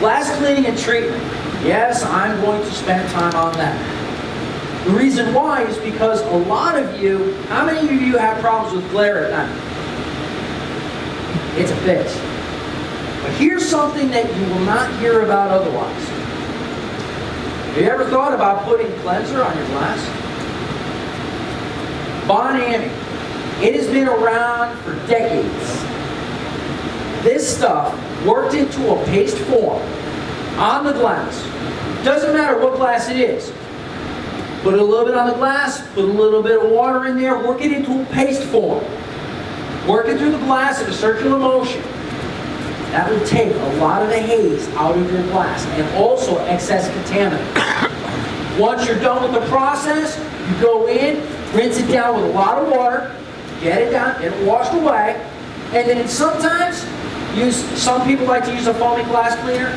Glass cleaning and treatment. Yes, I'm going to spend time on that. The reason why is because a lot of you, how many of you have problems with glare at night? It's a bitch. But here's something that you will not hear about otherwise. Have you ever thought about putting cleanser on your glass? Bonami. It has been around for decades. This stuff worked into a paste form on the glass. Doesn't matter what glass it is. Put a little bit on the glass, put a little bit of water in there, work it into a paste form. Work it through the glass in a circular motion. That will take a lot of the haze out of your glass and also excess contaminant. Once you're done with the process, you go in, rinse it down with a lot of water, get it down, get it washed away, and then sometimes some people like to use a foaming glass cleaner.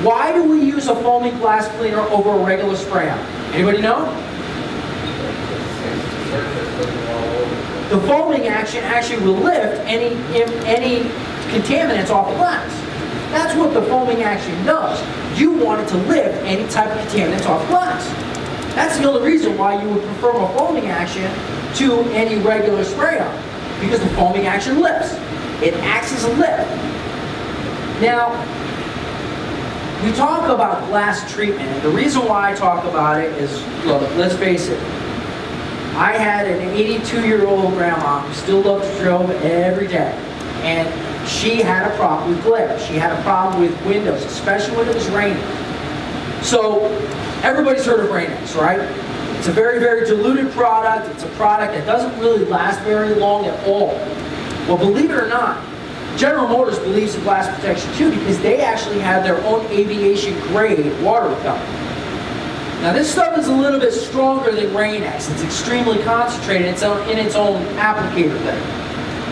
Why do we use a foaming glass cleaner over a regular spray on? Anybody know? The foaming action actually will lift any contaminants off the glass. That's what the foaming action does. You want it to lift any type of contaminants off glass. That's the only reason why you would prefer a foaming action to any regular spray on, because the foaming action lifts. It acts as a lift. Now, we talk about glass treatment, and the reason why I talk about it is, look, let's face it. I had an 82-year-old grandma who still loved to drove every day, and she had a problem with glare. She had a problem with windows, especially when it was raining. So, everybody's heard of Rain-X, right? It's a very, very diluted product. It's a product that doesn't really last very long at all. Well, believe it or not, General Motors believes in glass protection too, because they actually have their own aviation grade water repellent. Now this stuff is a little bit stronger than Rain-X. It's extremely concentrated in its own applicator thing.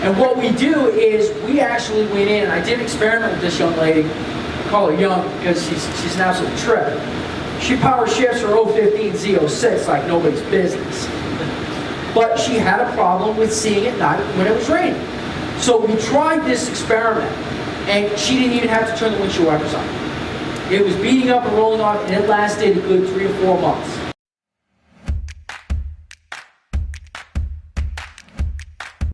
And what we do is we actually went in, and I did an experiment with this young lady. I call her young because she's an absolute trip. She power shifts her 015 Z06 like nobody's business. But she had a problem with seeing at night when it was raining. So we tried this experiment, and she didn't even have to turn the windshield wipers on. It was beating up and rolling off, and it lasted a good 3 or 4 months.